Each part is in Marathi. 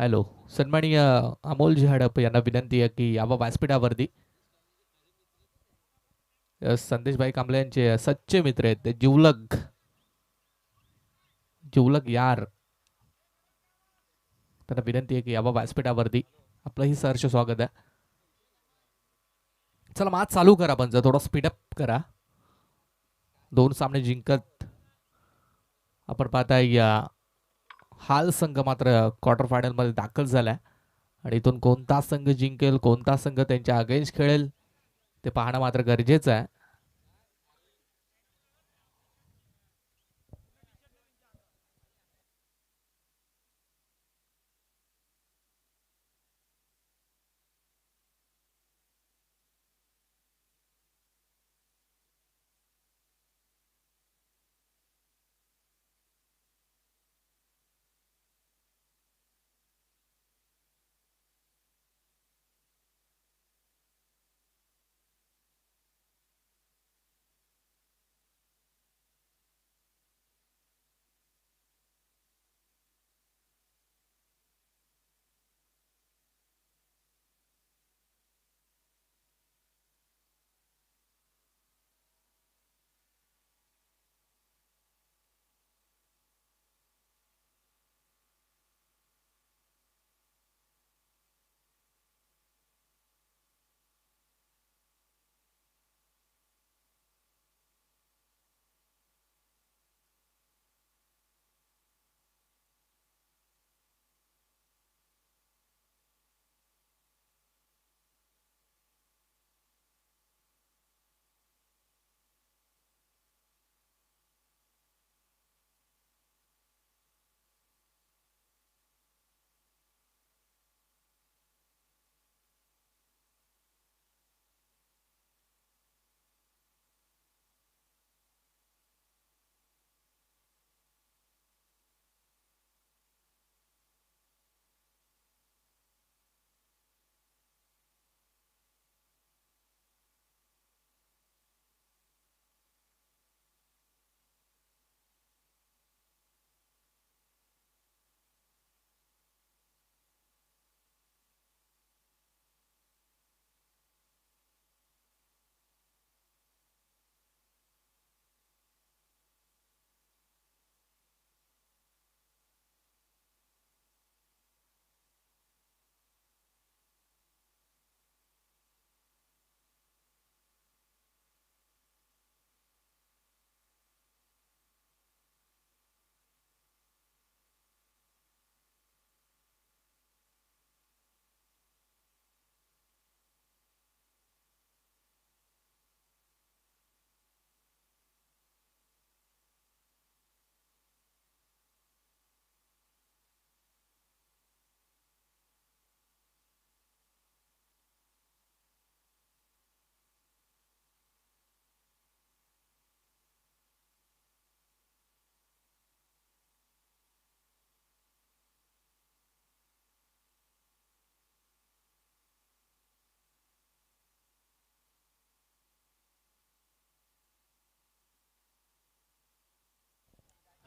हॅलो. सन्माननीय अमोलजी हडप यांना विनंती आहे की यावं व्यासपीठावरती. संदेशभाई कांबळे यांचे सच्चे मित्र आहेत ते जिवलग जिवलग यार. त्यांना विनंती आहे की यावं व्यासपीठावरती. आपलंही सहर्ष स्वागत आहे. चला मॅच चालू करा, पण जर थोडं स्पीडअप करा. दोन सामने जिंकत आपण पाहताय या हाल संघ मात्र क्वार्टर फायनल मध्ये दाखल झालाय आणि इथून कोणता संघ जिंकेल, कोणता संघ त्यांच्या अगेन्स्ट खेळेल ते पाहणं मात्र गरजेचं आहे.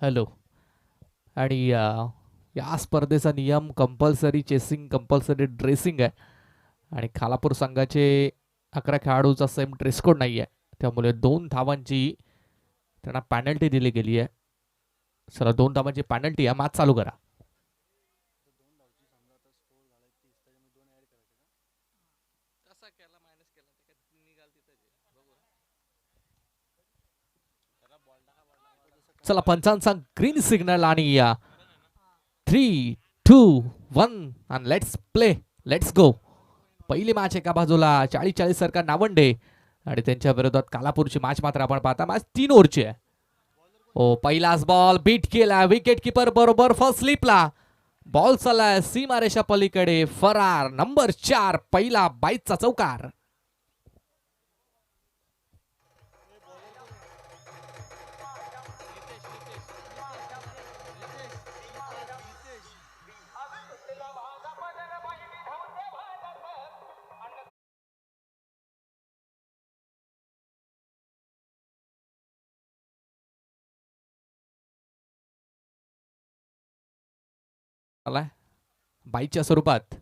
हॅलो. आणि या स्पर्धेचा नियम कंपल्सरी चेसिंग, कंपल्सरी ड्रेसिंग आहे आणि खालापूर संघाचे 11 खेळाडूचा सेम ड्रेस कोड नाही आहे, त्यामुळे 2 धावांची त्यांना पॅनल्टी दिली गेली आहे. चला 2 धावांची पॅनल्टी आहे. मॅच चालू करा. चला पंचांचा ग्रीन सिग्नल आणि 3, 2, 1 आणि लेट्स प्ले, लेट्स गो. पहिली मॅच एका बाजूला 40-40 सरकार नावंडे आणि त्यांच्या विरोधात कालापूरची मॅच मात्र आपण पाहता मॅच 3 ओव्हरची आहे. ओ पहिलाच बॉल बीट केला विकेट किपर बरोबर फर्स्ट स्लिपला. बॉल चाललाय सीमारेषा पलीकडे, फरार नंबर 4, पहिला बाईचा चौकार. बाईच्या स्वरूपात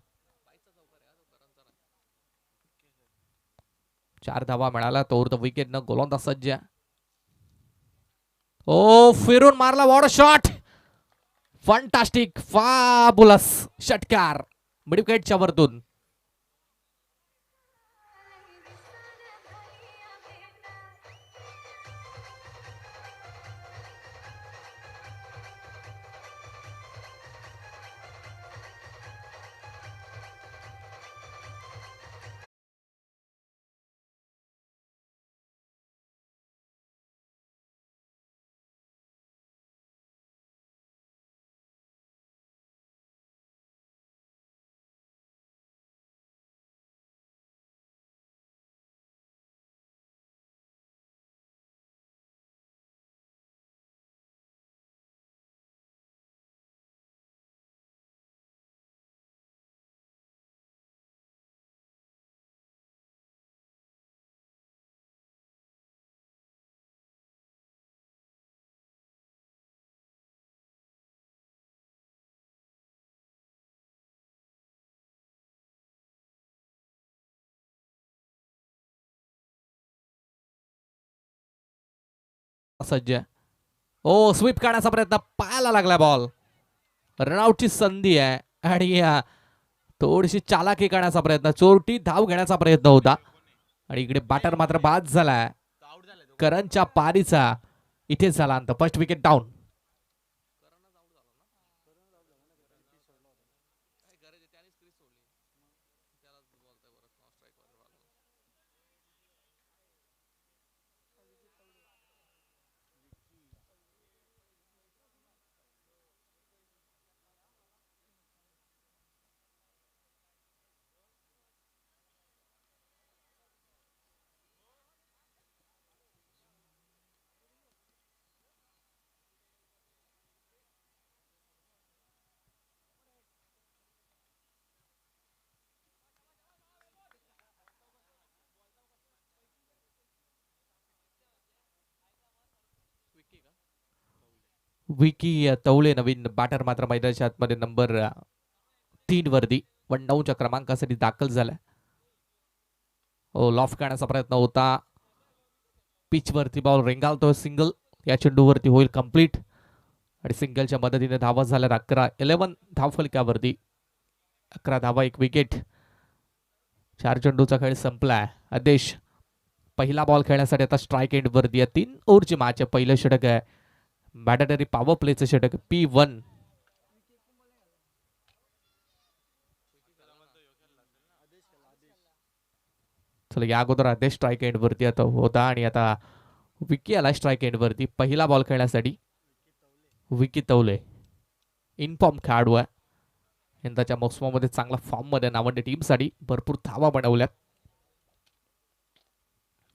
4 धावा मिळाला. तोवर तर विकेट न गोलंदाज सज्ज. ओ फिरून मारला. What a shot. फंटास्टिक फाबुलस षटकार मिड विकेटच्या वरतून. सज्ज. ओ स्वीप काढण्याचा प्रयत्न. पायाला लागला बॉल. रनआउटची संधी आहे आणि थोडीशी चालाकी करण्याचा प्रयत्न. चोरटी धाव घेण्याचा प्रयत्न होता आणि इकडे बॅटर मात्र बाद झालाय. करणच्या पारीचा इथे झाला अंत. First wicket down. Vicky Tawale नवीन बॅटर मात्र मैदानाच्या आतमध्ये नंबर 3 वरती 1 क्रमांकासाठी दाखल झालाय. ओ लॉफ करण्याचा प्रयत्न होता. पिच वरती बॉल रेंगाळतोय. सिंगल या चेंडूवरती होईल कंप्लीट आणि सिंगलच्या मदतीने धावा झाल्या 11 धावफलकावरती. 11 धावा 1 विकेट. 4 चेंडूचा खेळ संपलाय. आदेश पहिला बॉल खेळण्यासाठी आता स्ट्राईक एंड वरती आहे. 3 ओव्हरची मॅच आहे. पहिलं षटक आहे मॅडेटरी पॉवर प्लेचं षटक P1. चला या अगोदर आदेश स्ट्राईक एंड वरती आता होता आणि आता विकी आला स्ट्राईक एंड वरती. पहिला बॉल खेळण्यासाठी विकी तवले इनफॉर्म खेळाडू आहे. यंदाच्या मोसमामध्ये चांगला फॉर्म मध्ये नावंडे टीमसाठी भरपूर धावा बनवल्यात.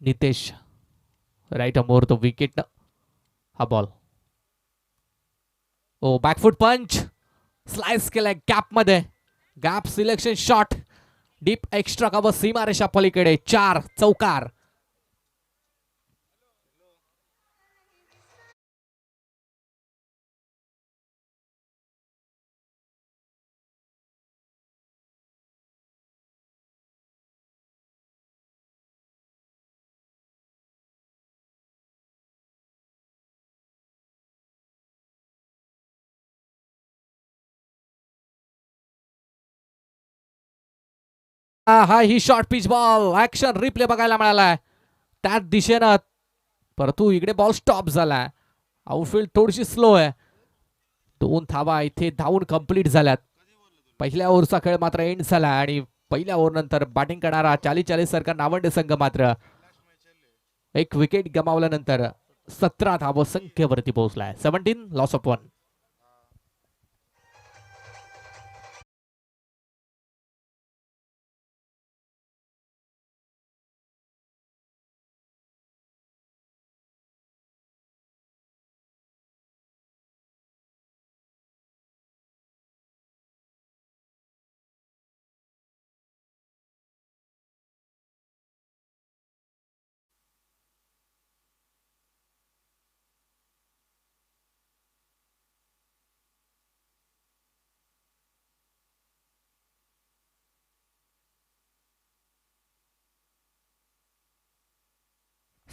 नितेश राईट अमोर तो विकेट. हा बॉल ओ बॅकफुट पंच स्लाइस केलाय गॅप मध्ये. Gap selection shot deep extra cover सीमारेषा पलीकडे. 4 चौकार. हा ही short pitch ball action replay बघायला मिळालाय त्याच दिशेनं. परंतु इकडे बॉल स्टॉप झालाय. आउटफील्ड थोडीशी स्लो आहे. 2 धावा इथे धावून कंप्लीट झाल्यात. पहिल्या ओव्हरचा खेळ मात्र एंड झाला आणि पहिल्या ओव्हर नंतर बॅटिंग करणारा 40-40 सारखा नावंडे संघ मात्र 1 विकेट गमावल्यानंतर 17 धाव संख्येवरती पोहोचलाय. 17 लॉस ऑफ 1.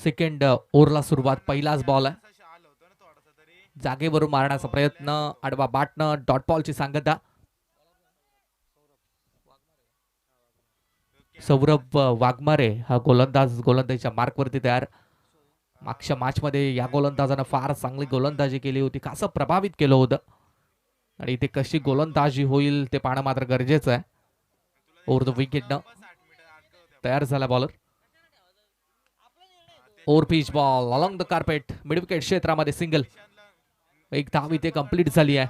सेकंड ओव्हरला सुरुवात. पहिलाच बॉल आहे. जागेवरून मारण्याचा प्रयत्न, आडवा बाटणं, डॉट बॉलची सांगता. सौरभ वाघमारे हा गोलंदाजीच्या मार्कवरती तयार. मागच्या मॅचमध्ये या गोलंदाजानं फार चांगली गोलंदाजी केली होती, कसं प्रभावित केलं होतं आणि इथे कशी गोलंदाजी होईल ते पाहणं मात्र गरजेचं आहे. ओव्हर द विकेटनं तयार झाला bowler. Over pitch ball along the carpet, mid wicket क्षेत्रामध्ये सिंगल. एक धाव इथे कंप्लीट झाली आहे.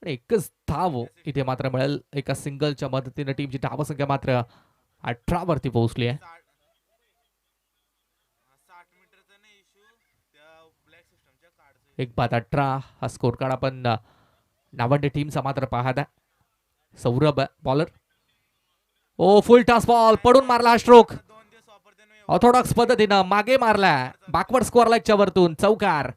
एकच धाव इथे मात्र मिळेल. एका सिंगलच्या मदतीने टीमची धावसंख्या मात्र 18 वरती पोहोचली आहे. एक बाद 18 हा स्कोर कार्ड आपण नावंडे टीमचा मात्र पाहत आहे. सौरभ बॉलर. ओ फुल टॉस बॉल पडून मारला हा स्ट्रोक. ऑर्थोडॉक्स पद्धतीनं मागे मारला, बॅकवर्ड स्कोअर लाईकच्या वरतून चौकार.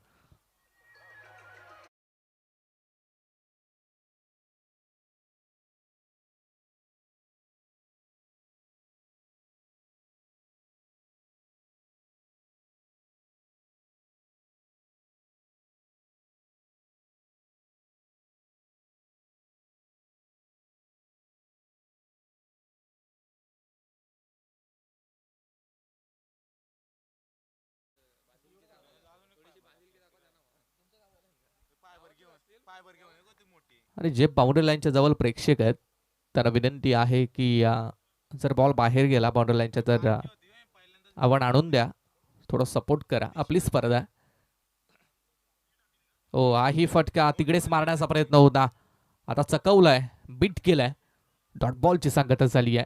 आणि जे बाउंड्री लाईनच्या जवळ प्रेक्षक आहेत त्यांना विनंती आहे की जर बॉल बाहेर गेला बाउंड्री लाईनच्या तर आपण आणून द्या, थोडं सपोर्ट करा, आपली स्पर्धा. ओ ही फटका तिकडेच मारण्याचा प्रयत्न होता, आता चकवलाय, बीट केलाय. डॉट बॉलची सांगता झाली आहे.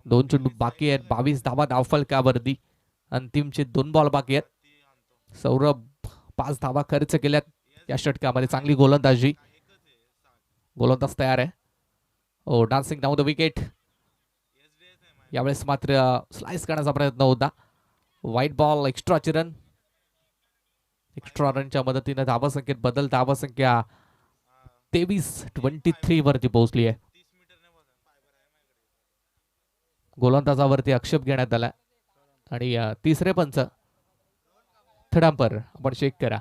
2 चेंडू बाकी आहेत, 22 धावा धावफलकावरती. अंतिमचे 2 बॉल बाकी आहेत. सौरभ 5 धावा खर्च केल्यात या षटकामध्ये. चांगली गोलंदाजी, गोलंदाज तयार आहे. ओ डान्सिंग डाऊन द विकेट. यावेळेस मात्र स्लाइस करण्याचा प्रयत्न होता. व्हाईट बॉल, एक्स्ट्राचे रन. एक्स्ट्रा रनच्या मदतीने धावसंख्येत बदल, धावसंख्या 23-23 वरती पोहोचली आहे. गोलंदाजावरती आक्षेप घेण्यात आला आणि तिसरे पंच थर्ड अंपायर आपण चेक करा.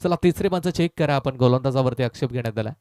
चला तिसरे पंच चेक करा आपण. गोलंदाजावरती आक्षेप घेण्यात आला.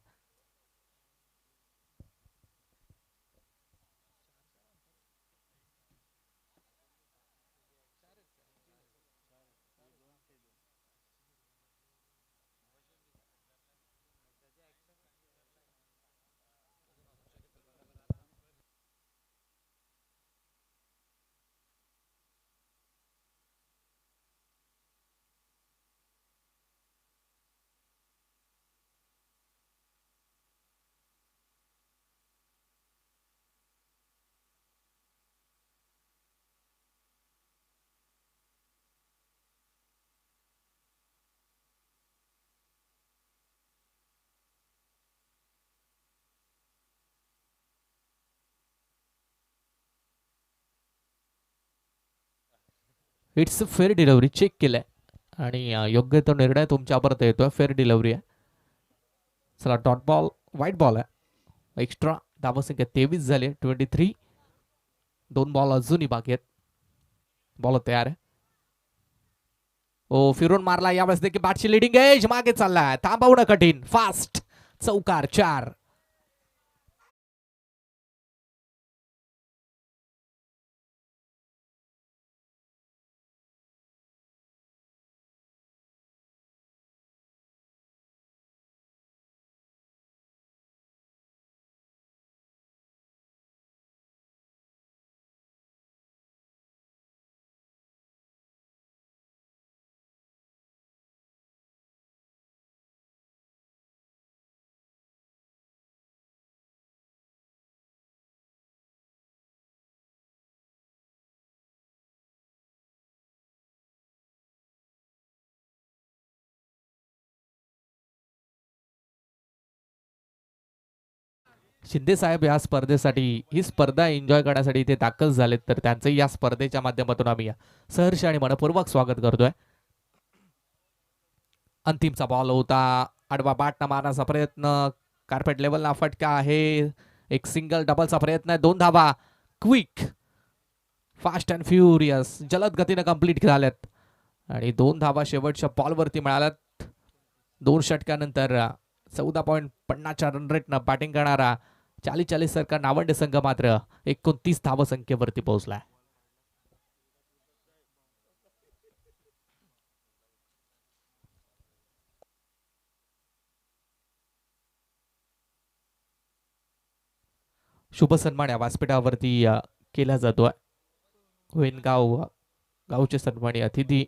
इट्स फेअर डिलिव्हरी चेक केलंय आणि योग्य तो निर्णय तुमच्यापर्यंत येतोय. फेअर डिलिव्हरी आहे. चला डॉट बॉल, व्हाईट बॉल आहे. एक्स्ट्रा धावसंख्या 23 झाली, 23. 2 बॉल अजूनही बाकी आहेत. बॉल तयार आहे. ओ फिरून मारला, यावेळेस देखील बॅटची लिडिंग एज मागे चाललाय, थांबवणं कठीण. फास्ट चौकार 4. शिंदे साहेब या स्पर्धेसाठी, ही स्पर्धा एन्जॉय करण्यासाठी इथे दाखल झालेत, तर त्यांचंही या स्पर्धेच्या माध्यमातून आम्ही सहर्ष आणि मनपूर्वक स्वागत करतोय. अंतिमचा बॉल होता, आडवा बॅटनं मारण्याचा प्रयत्न, कार्पेट लेवलला फटका आहे. एक सिंगल डबलचा प्रयत्न आहे, 2 धावा. क्विक, फास्ट अँड फ्युरियस, जलद गतीनं कंप्लीट झाल्यात आणि 2 धावा शेवटच्या बॉलवरती मिळाल्यात. 2 षटकानंतर 14.50च्या रन रेटनं बॅटिंग करणारा 40 सरकार नावंडे संघ मात्र 29 धावसंख्येवरती पोहोचलाय. शुभ सन्मान या व्यासपीठावरती केला जातोय. गावचे सन्मानी अतिथी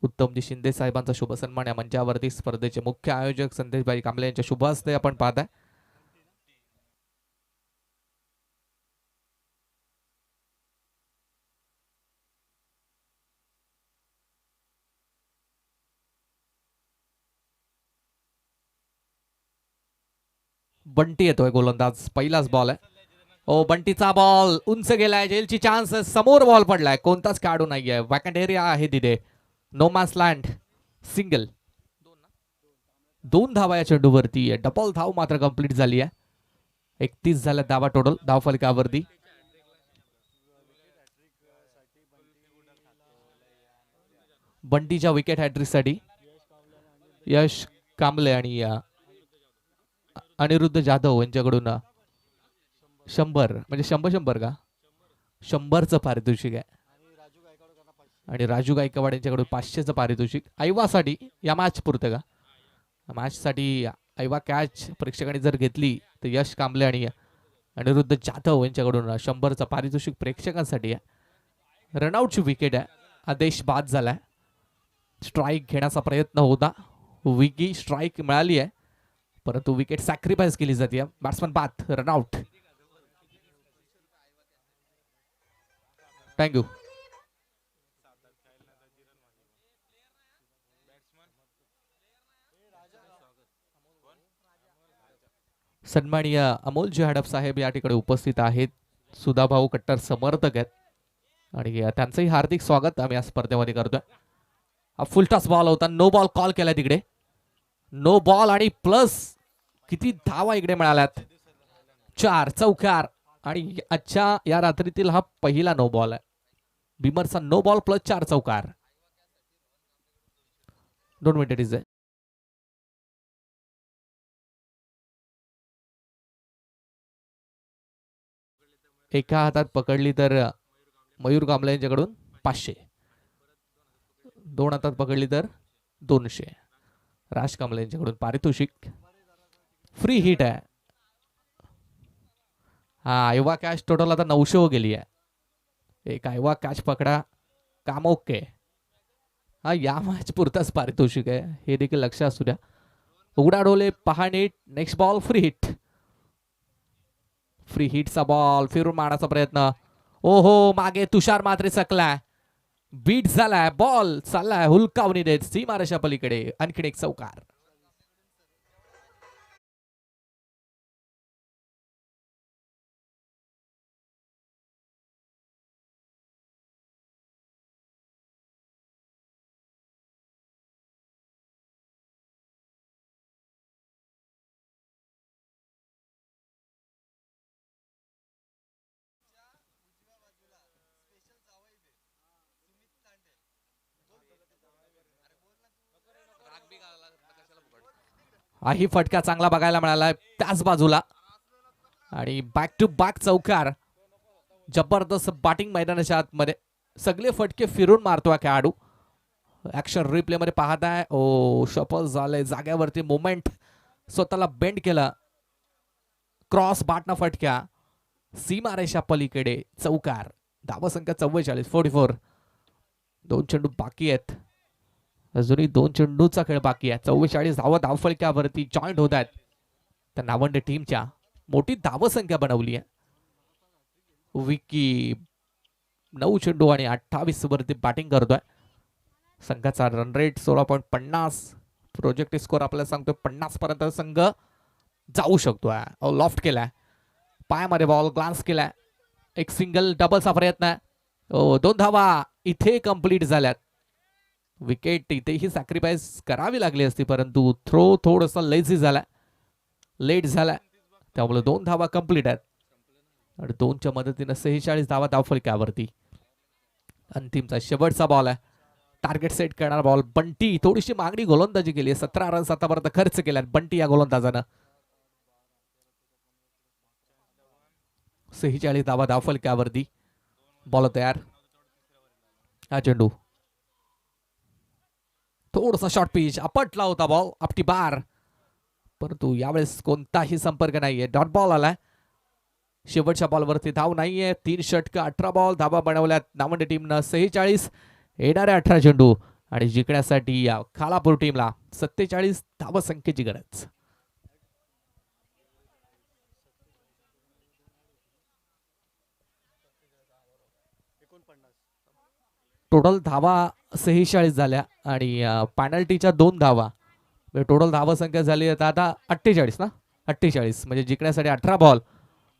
उत्तमजी शिंदे साहेबांचा शुभ सन्मान या मंचावरती स्पर्धेचे मुख्य आयोजक संदेशभाई कांबळे यांच्या शुभ हस्ते आपण पाहताय. बंटी येतोय गोलंदाज, पहिलाच बॉल आहे. ओ बंटीचा बॉल उंच गेलाय, जेलची चान्स, समोर बॉल पडलाय, कोणताच खेळाडू नाहीये, वॅकंट एरिया आहे तिथे, नो मॅन्स लँड, सिंगल. 2 धावा या चेंडूवरती, डबल धाव मात्र कंप्लीट झाली आहे. 31 झाल्या धावा टोटल धावफलकावरती. बंटीच्या विकेट हॅट्रिक साठी यश कांबळे आणि अनिरुद्ध जाधव यांच्याकडून 100 म्हणजे 100 का 100चं पारितोषिक आहे आणि राजू गायकवाड यांच्याकडून 500चं पारितोषिक. ऐवासाठी या मॅच पुरतं का, मॅच साठी ऐवा कॅच प्रेक्षकांनी जर घेतली तर यश कांबळे आणि अनिरुद्ध जाधव यांच्याकडून 100चं पारितोषिक प्रेक्षकांसाठी आहे. रनआउटची विकेट आहे, आदेश बाद झालाय. स्ट्राईक घेण्याचा प्रयत्न होता, विकी स्ट्राईक मिळाली आहे परंतु विकेट सॅक्रिफाईस केली जाते. बॅट्समन बाद, रनआउट. थँक्यू. सन्माननीय अमोलजी हडप साहेब या ठिकाणी उपस्थित आहेत, सुधाभाऊ कट्टर समर्थक आहेत आणि त्यांचंही हार्दिक स्वागत आम्ही या स्पर्धेमध्ये करतोय. हा फुलटॉस बॉल होता, नो बॉल कॉल केला तिकडे, नो बॉल आणि प्लस किती धावा इकडे मिळाल्यात, 4 चौकार आणि आजच्या या रात्रीतील हा पहिला नो बॉल आहे. बिमरचा नो बॉल प्लस 4 चौकार. 2 मिनिट आहे. एका हातात पकडली तर मयूर कांबळे यांच्याकडून 500, 2 हातात पकडली तर 200. राज कांबळे यांच्याकडून पारितोषिक. फ्री हिट आहे. हा आयवा कॅच टोटल आता 900 गेली आहे. एक आयवा कॅच पकडा, काम ओके. हा या मॅच पुरताच पारितोषिक आहे, हे देखील लक्ष असू द्या. उघडा डोले, पहा नीट. Next ball free hit. Free हिटचा बॉल फिरून मारण्याचा प्रयत्न. ओहो, मागे तुषार मात्रे सकलाय, बीट झालाय, बॉल चाललाय हुलकावणी देत सीमारेषा पलीकडे. आणखीन एक चौकार. हाही फटका चांगला बघायला मिळाला त्याच बाजूला आणि बॅक टू बॅक चौकार. जबरदस्त बॅटिंग मैदानाच्या आतमध्ये, सगळे फटके फिरून मारतोय खेळाडू. ऍक्शन रिप्ले मध्ये पाहताय. ओ शपल झाले जाग्यावरती, मोमेंट स्वतःला बेंड केला, क्रॉस बाटना फटक्या, सीमारेषा पलीकडे चौकार. धावसंख्या 44, 44. 2 चेंडू बाकी आहेत, अजूनही 2 चेंडूचा खेळ बाकी आहे. 44 धावा धावफलक्यावरती जॉईंट होत आहेत. तर नावंडे टीमच्या मोठी धावसंख्या बनवली आहे. विकी 9 चेंडू आणि 28 वरती बॅटिंग करतोय. संघाचा रन रेट 16.50. प्रोजेक्ट स्कोर आपल्याला सांगतोय 50 पर्यंत संघ जाऊ शकतोय. लॉफ्ट केलाय, पायामध्ये बॉल ग्लान्स केलाय, एक सिंगल डबलचा प्रयत्न आहे. 2 धावा इथे कंप्लीट झाल्यात. विकेट इथेही सॅक्रिफाईस करावी लागली असती परंतु थ्रो थोडासा लेझी झाला, लेट झाला, त्यामुळे 2 धावा कंप्लीट आहेत. आणि 2च्या मदतीनं 46 धावा धावफलकावरती. अंतिमचा शेवटचा बॉल आहे. टार्गेट सेट करणारा बॉल. बंटी थोडीशी मागणी गोलंदाजी केली. 17 रन्स आतापर्यंत खर्च केल्यात बंटी या गोलंदाजानं. 46 धावा धावफलकावरती. बॉल तयार. हा चेंडू थोडासा शॉर्ट पिच आपटला होता बॉल आपटी बार, परंतु यावेळेस कोणताही संपर्क नाहीये. डॉट बॉल आलाय. शेवटच्या बॉलवरती धाव नाहीये. 3 षटक 18 बॉल धावा बनवल्यात नावंडे टीमनं. 46 येणाऱ्या 18 चेंडू आणि जिंकण्यासाठी या खालापूर टीमला 47 धावसंख्येची गरज. टोटल धावा 46 झाल्या आणि पेनल्टीच्या 2 धावा, टोटल धावा संख्या झाली आता 48 ना. 48 म्हणजे जिंकण्यासाठी 18 बॉल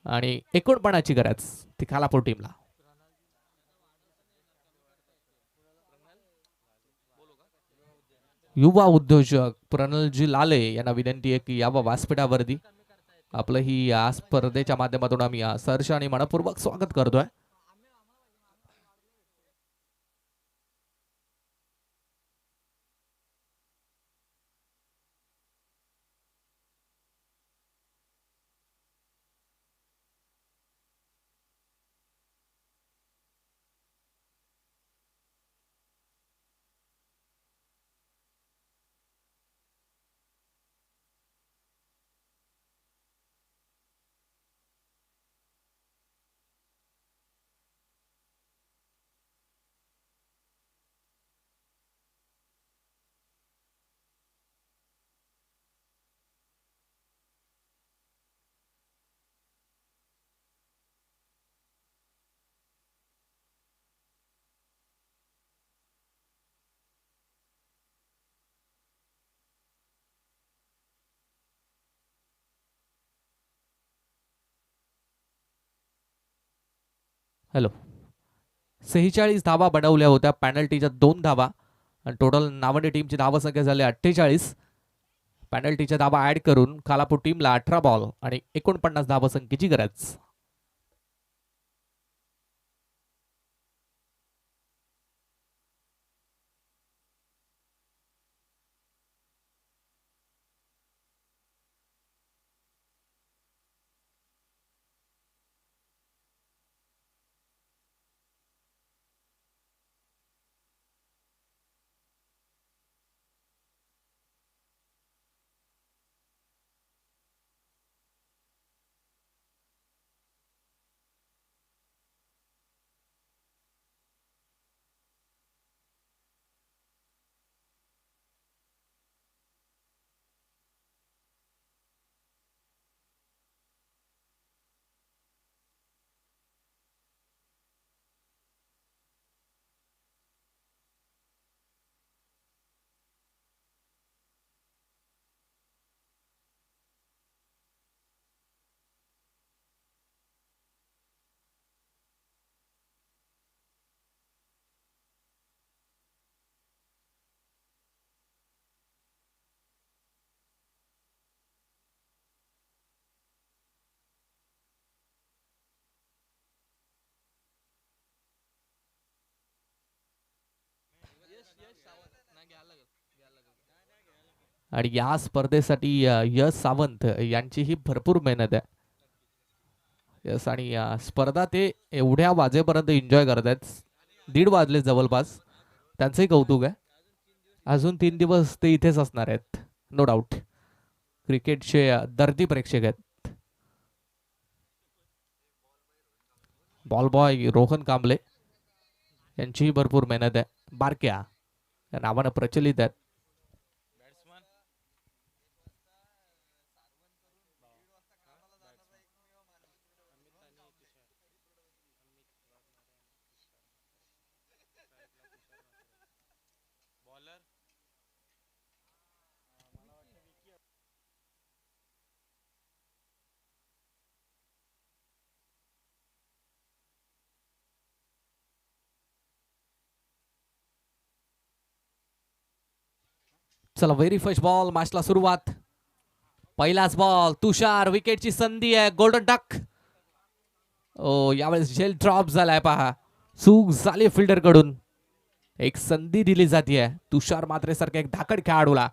आणि 49ची गरज ती खालापूर टीमला. युवा उद्योजक प्रणलजी लाले यांना विनंती आहे की यावं व्यासपीठावरती. आपलं ही या स्पर्धेच्या माध्यमातून आम्ही सहर्ष आणि मनपूर्वक स्वागत करतोय. हॅलो. 46 धावा बनवल्या होत्या. पेनल्टीच्या 2 धावा आणि टोटल नावंडे टीमची धावसंख्या झाली 48. पेनल्टीच्या धावा ऍड करून खालापूर टीमला 18 बॉल आणि 49 धावसंख्येची गरज. आणि या स्पर्धेसाठी यश सावंत यांची ही भरपूर मेहनत आहे. यस आणि स्पर्धा ते एवढ्या वाजेपर्यंत एन्जॉय करत आहेत. 1:30 वाजले जवळपास. त्यांचंही कौतुक आहे. अजून 3 दिवस ते इथेच असणार आहेत नो डाऊट. क्रिकेटचे दर्दी प्रेक्षक आहेत. बॉल बॉय रोहन कांबळे यांचीही भरपूर मेहनत आहे. बारक्या या नावानं प्रचलित आहेत. चला व्हेरी फर्स्ट बॉल मॅचला सुरुवात. पहिलाच बॉल तुषार विकेटची संधी आहे. गोल्डन डक ओ यावेळेस झेल ड्रॉप झालाय पहा. चूक झाली फिल्डर कडून. एक संधी दिली जाते तुषार मात्रे सारखा एक धाकड खेळाडूला.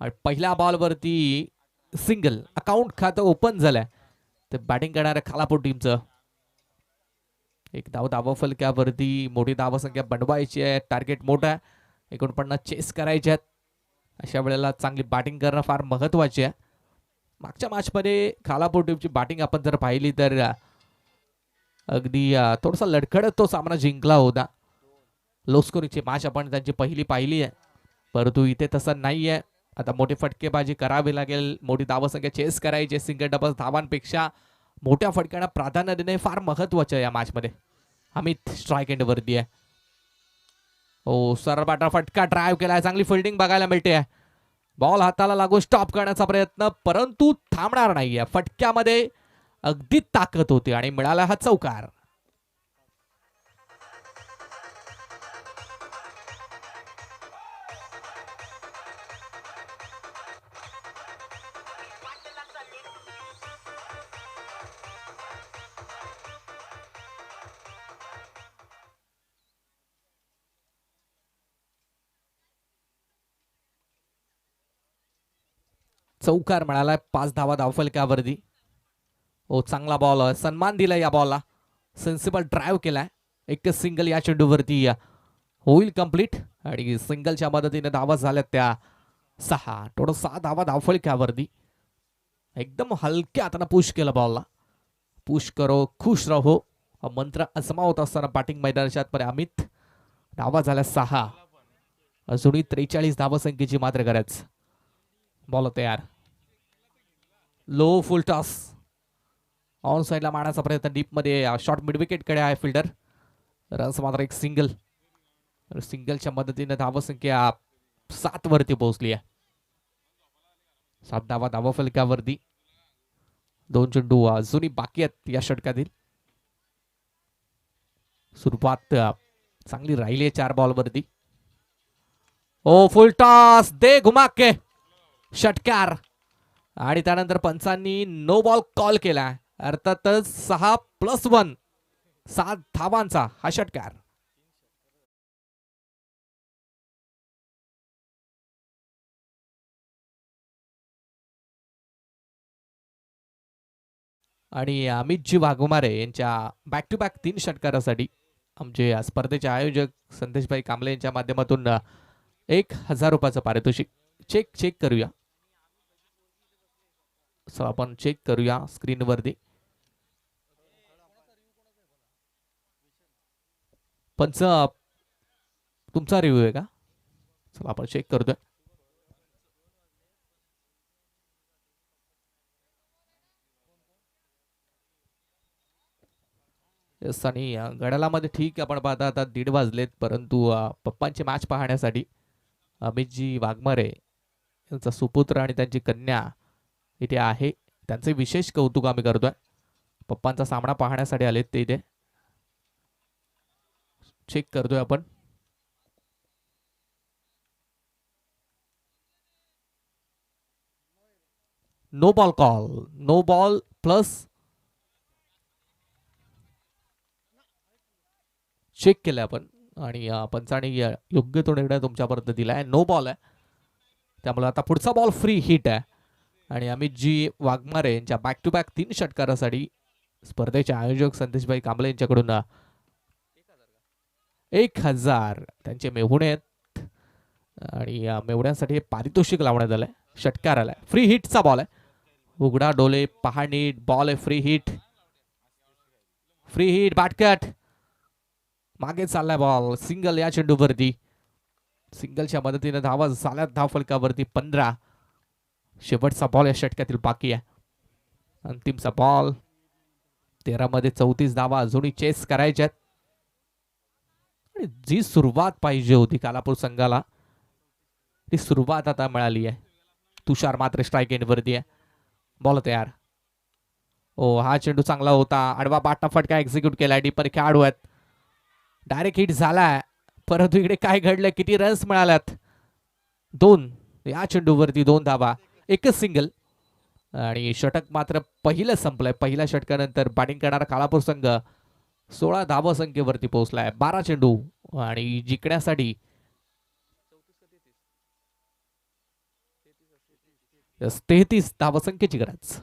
आणि पहिल्या बॉलवरती सिंगल अकाउंट खातं ओपन झालंय ते बॅटिंग करणाऱ्या खालापूर टीमचं. एक धाव फलक्यावरती मोठी धावसंख्या बनवायची आहे. टार्गेट मोठा आहे. 49 चेस करायचे आहेत. अशा वेळेला चांगली बॅटिंग करणं फार महत्वाचे आहे. मागच्या मॅचमध्ये खालापूर टीमची बॅटिंग आपण जर पाहिली तर अगदी थोडासा लडखडत तो सामना जिंकला होता. लो स्कोरिंगची मॅच आपण त्यांची पहिली पाहिली आहे. परंतु इथे तसं नाही आहे. आता मोठी फटकेबाजी करावी लागेल. मोठी धावसंख्या चेस करायची. सिंगल डबल धावांपेक्षा मोठ्या फटक्यांना प्राधान्य देणे फार महत्वाचे आहे या मॅचमध्ये. अमित स्ट्राईक एंड वरती आहे. ओ सरबाटा फटका ड्राईव्ह केलाय. चांगली फिल्डिंग बघायला मिळते. बॉल हाताला लागून स्टॉप करण्याचा प्रयत्न परंतु थांबणार नाहीये. फटक्यामध्ये अगदी ताकद होती आणि मिळाला हा चौकार. चौकार मिळालाय. 5 धावा धावफलकावरती. ओ चांगला बॉल सन्मान दिला या बॉलला. सेन्सिबल ड्राईव्ह केलाय. एक सिंगल या चेंडूवरती होईल कंप्लीट आणि सिंगलच्या मदतीने धावा झाल्यात त्या 6. टोटल 6 धावा धावफलकावरती. एकदम हलक्या हाताने पुश केलं बॉलला. पुश करो खुश रहो हा मंत्र आजमावत असताना बॅटिंग मैदानाच्या आतमध्ये अमित. धावा झाल्या 6. अजूनही 43 धावसंख्येची मात्र गरज. बॉल तयार. लो फुल टॉस ऑन साईडला मारण्याचा प्रयत्न. डीप मध्ये शॉर्ट मिड विकेट कडे आहे फिल्डर. रन्स मात्र एक सिंगल. सिंगलच्या मदतीने धावसंख्या 7 वरती पोहोचली आहे. 7 धावा धावफलकावरती. 2 चेंडू अजूनही बाकी आहेत या षटकातील. सुरुवात चांगली राहिली आहे 4 बॉलवरती. ओ फुल टॉस दे घुमा के षटकार आणि त्यानंतर पंचांनी नो बॉल कॉल केला. अर्थातच 6+1 7 धावांचा हा षटकार. आणि अमितजी वाघमारे यांच्या बॅक टू बॅक 3 षटकारासाठी आमचे स्पर्धेचे आयोजक संदेशभाई कांबळे यांच्या माध्यमातून 1000 रुपयाचं पारितोषिक. चेक करूया. सो आपण चेक करूया स्क्रीनवरती. पंच तुमचा रिव्ह्यू आहे का? चला आपण चेक करतोय. येस आणि गडालामध्ये ठीक आपण पाहता आता 1:30 वाजलेत. परंतु पप्पांची मॅच पाहण्यासाठी अमितजी वाघमारे यांचा सुपुत्र आणि त्यांची कन्या इथे आहे. त्यांचे विशेष कौतुक आम्ही करतोय. पप्पांचा सामना पाहण्यासाठी आलेत ते इथे. चेक करतोय आपण. No ball call. No ball plus check केलं आपण आणि पंचाने योग्य तो निर्णय तुमच्यापर्यंत दिलाय. नो बॉल आहे. त्यामुळे आता पुढचा बॉल फ्री हिट आहे. आणि अमितजी वाघमारे यांच्या बॅक टू बॅक 3 षटकारासाठी स्पर्धेचे आयोजक संदेशभाई कांबळे यांच्याकडून 1000 त्यांचे मेहुणे आहेत. आणि मेहुण्यांसाठी पारितोषिक लावण्यात आलंय. षटकार आलाय. फ्री हिटचा बॉल आहे. उघडा डोले पहा नीट. बॉल आहे फ्री हिट. फ्री हिट बॅटकट मागे चाललाय बॉल. सिंगल या चेंडूवरती. सिंगलच्या मदतीने धावा झाल्यात धावफलकावरती 15. शेवटचा बॉल या षटकातील बाकी आहे. अंतिमचा बॉल. 13 मध्ये 34 धावा अजूनही चेस करायच्यात. आणि जी सुरुवात पाहिजे होती कालापूर संघाला ती सुरुवात आता मिळाली आहे. तुषार मात्र स्ट्राईक एंड वरती आहे. बॉल तयार. ओ हा चेंडू चांगला होता. आडवा बाटा फटका एक्झिक्यूट केला. डीपर खेळाडू आहेत. डायरेक्ट हिट झालाय. परंतु इकडे काय घडलं. किती रन्स मिळाल्यात. 2 या चेंडूवरती 2 धावा. एकच सिंगल. आणि षटक मात्र पहिलं संपलंय. पहिल्या षटकानंतर बॅटिंग करणारा कालापूर संघ 16 धावसंख्येवरती पोहोचलाय. 12 चेंडू आणि जिंकण्यासाठी 33 धावसंख्येची गरज.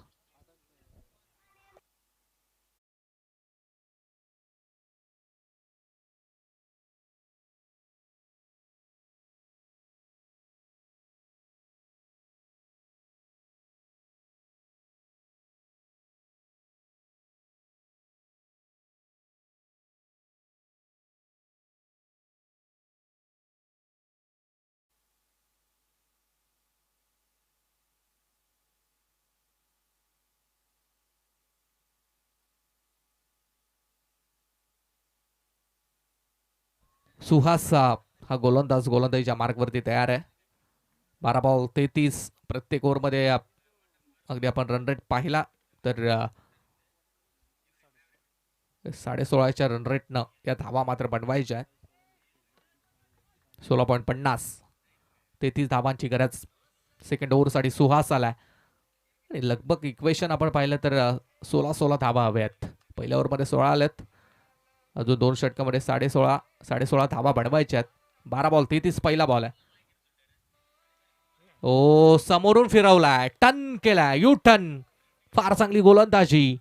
सुहास हा गोलंदाजीच्या मार्कवरती तयार आहे. 12 बॉल 33. प्रत्येक ओव्हरमध्ये अगदी आपण रन रेट पाहिला तर 16.5च्या रन रेटनं या धावा मात्र बनवायच्या आहेत. 16.50. 33 धावांची गरज सेकंड ओव्हरसाठी सुहास आलाय. आणि लगभग इक्वेशन आपण पाहिलं तर 16 धावा हव्यात. पहिल्या ओव्हरमध्ये 16 आल्यात. अजून 2 षटकामध्ये 16.5 धावा बनवायच्यात. 12 बॉल 33 पहिला बॉल आहे. ओ समोरून फिरवलाय, टन केलाय, यू टन. फार चांगली गोलंदाजी.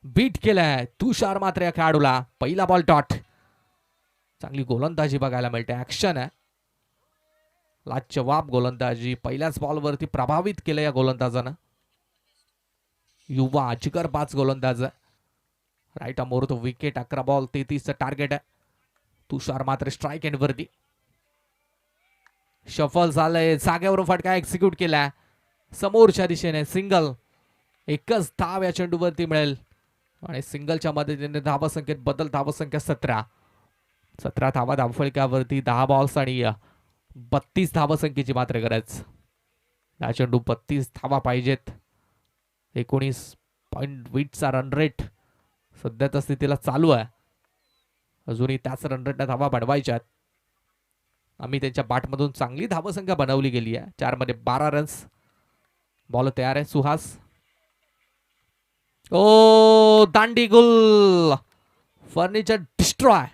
बीट केलाय तुषार मात्र या खेळाडूला. पहिला बॉल डॉट. चांगली गोलंदाजी बघायला मिळते. ऍक्शन आहे. लाजवाब गोलंदाजी. पहिल्याच बॉलवरती प्रभावित केलं या गोलंदाजानं. युवा जिगरबाज गोलंदाज. राईट अमोर तो विकेट. 11 बॉल 33चं टार्गेट आहे. तुषार मात्र स्ट्राईक एंड वरती. शफल झालंय. जागेवर फटका एक्झिक्यूट केलाय. समोरच्या दिशेने सिंगल. एकच धाव या चेंडूवरती मिळेल आणि सिंगलच्या मदतीने धावसंख्येत बदल. धावसंख्या 17 धावा धावफलकावरती. 10 बॉल्स आणि 32 धावसंख्येची मात्र गरज. या चेंडू 32 धावा पाहिजेत. 19.20चा रन रेट सध्याच्या स्थितीला चालू आहे. अजूनही त्याच रन रेटने धावा बनवायच्यात. आम्ही त्यांच्या बॅटमधून चांगली धावसंख्या बनवली गेली आहे. 4 मध्ये 12 रन्स. बॉल तयार आहे. सुहास. ओ दांडी गुल. Furniture destroy.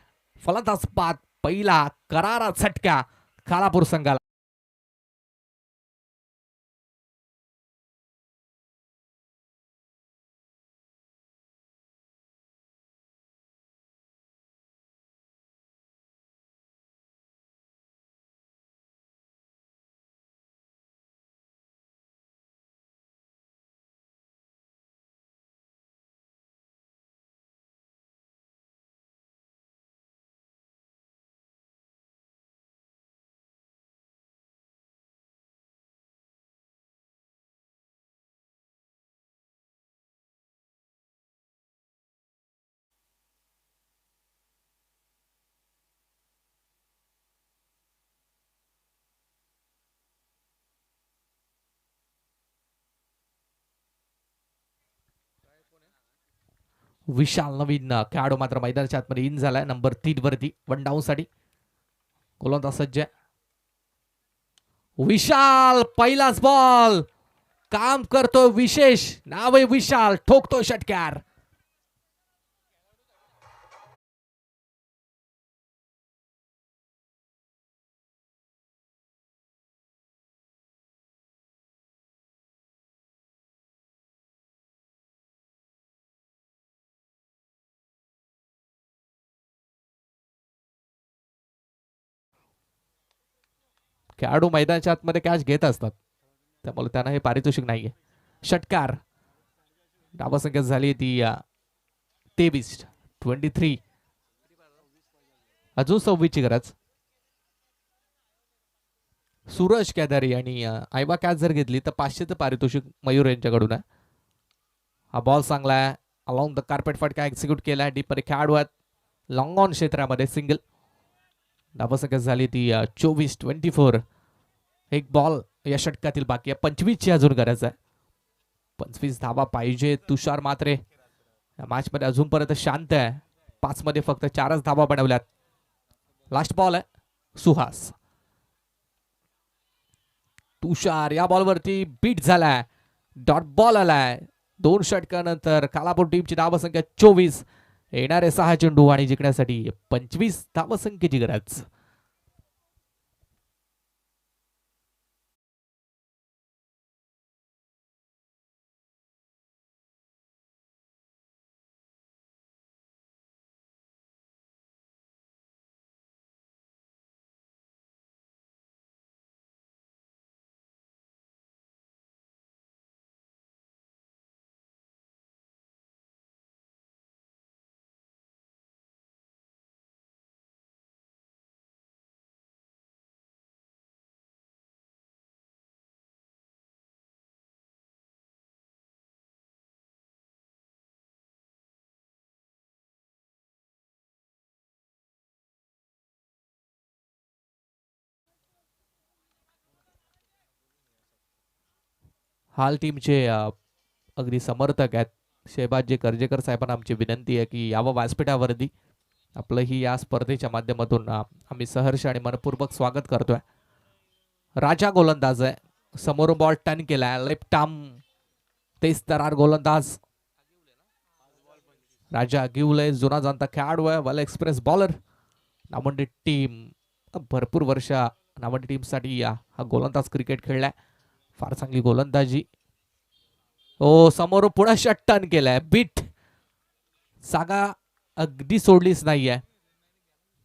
फलंदाज बाद. पहिला करारा झटका कालापूर संघाला. विशाल नवीन खेळाडू मात्र मैदानाच्या आतमध्ये इन झालाय. नंबर 3 वरती 1 डाऊन साठी. गोलंदाज सज्ज. विशाल पहिलाच बॉल. काम करतो विशेष. नाव आहे विशाल. ठोकतो षटकार. खेळाडू मैदानाच्या आतमध्ये कॅच घेत असतात त्यामुळे त्यांना हे पारितोषिक नाहीये. षटकार. धावसंख्या झाली ती 23. अजून 26 ची गरज. सूरज केदारी आणि आयवा कॅच जर घेतली तर 500चं पारितोषिक मयूर यांच्याकडून आहे. हा बॉल चांगला आहे. अलॉंग द कार्पेट फटका एक्झिक्यूट केलाय. डीप मध्ये खेळाडू आहेत. लॉंग ऑन क्षेत्रामध्ये सिंगल. धावसंख्या झाली ती 24. एक बॉल या षटकातील बाकी आहे. 25 ची अजून गरज आहे. 25 धावा पाहिजे. तुषार मात्रे या मॅच मध्ये अजूनपर्यंत शांत आहे. 5 मध्ये फक्त 4च धावा बनवल्यात. लास्ट बॉल आहे. सुहास. तुषार या बॉलवरती बीट झालाय. डॉट बॉल आलाय. 2 षटकानंतर कालापूर टीमची धावसंख्या 24, येणारे 6 चेंडू आणि जिंकण्यासाठी 25 धावसंख्येची गरज. हाल टीमचे अगदी समर्थक आहेत शहबाजी कर्जेकर साहेबांना आमची विनंती आहे की यावं व्यासपीठावरती. आपलंही या स्पर्धेच्या माध्यमातून आम्ही सहर्ष आणि मनपूर्वक स्वागत करतोय. राजा गोलंदाज आहे. समोरून बॉल टर्न केलाय. लेफ्ट आर्म तेज तरार गोलंदाज राजा गिवले जुना जाणता खेळाडू आहे. वेल एक्सप्रेस बॉलर. नामवंती टीम भरपूर वर्ष नामवंती टीमसाठी हा गोलंदाज क्रिकेट खेळलाय. फार चांगली गोलंदाजी. ओ समोरून पुन्हा शॉट टर्न केलाय. बीट जागा अगदी सोडलीच नाहीये.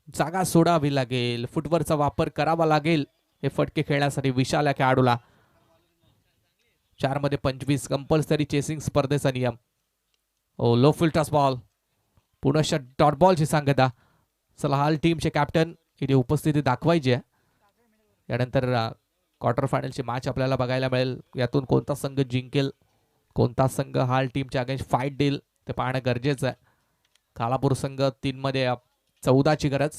जागा सोडावी लागेल. फुटवरचा वापर करावा लागेल हे फटके खेळण्यासाठी विशाल या खेळाडूला. 4 मध्ये 25 कंपल्सरी चेसिंग स्पर्धेचा नियम. ओ लो फुलटॉस बॉल. पुन्हा डॉट बॉलची सांगता. चला हाल टीमचे कॅप्टन इथे उपस्थिती दाखवायची आहे. यानंतर क्वार्टर फायनलची मॅच आपल्याला बघायला मिळेल. यातून कोणता संघ जिंकेल, कोणता संघ हाल टीमच्या अगेन्स्ट फाईट देईल ते पाहणं गरजेचं आहे. कालापूर संघ 3 मध्ये 14 ची गरज,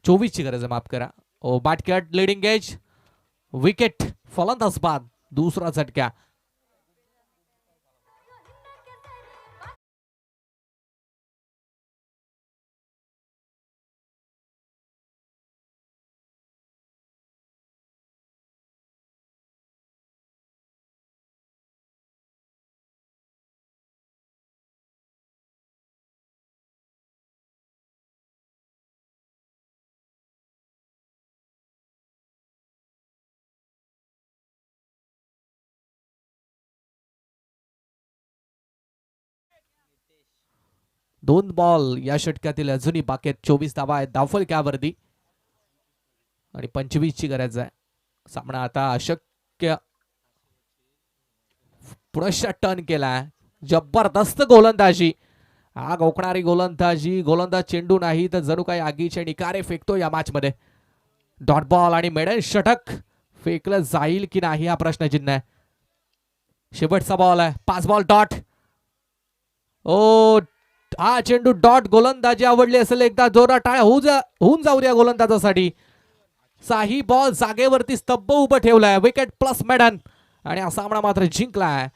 24 ची गरज आहे, माफ करा. ओ बाटकट लीडिंग एज. विकेट फलंदाज बाद. दुसरा झटका. दोन बॉल या षटकातील अजूनही बाकी आहेत. 24 धावा आहेत धावफलकावरती आणि 25 ची गरज आहे. सामना आता अशक्य. पुन्हा टर्न केलाय. जबरदस्त गोलंदाजी. आग ओकणारी गोलंदाजी. गोलंदाज चेंडू नाही तर जणू काही आगीचे निकारे फेकतो या मॅच मध्ये. डॉट बॉल आणि मेडन षटक फेकलं जाईल की नाही हा प्रश्नचिन्ह आहे. शेवटचा बॉल आहे. 5 बॉल डॉट. ओ हा चेंडू डॉट. गोलंदाजी आवडली असेल एकदा जोरात टाळ्या होऊन जाऊ द्या गोलंदाजासाठी. साही बॉल जागेवरती स्तब्ध उभं ठेवलाय. विकेट प्लस मेडन आणि हा सामना मात्र जिंकलाय.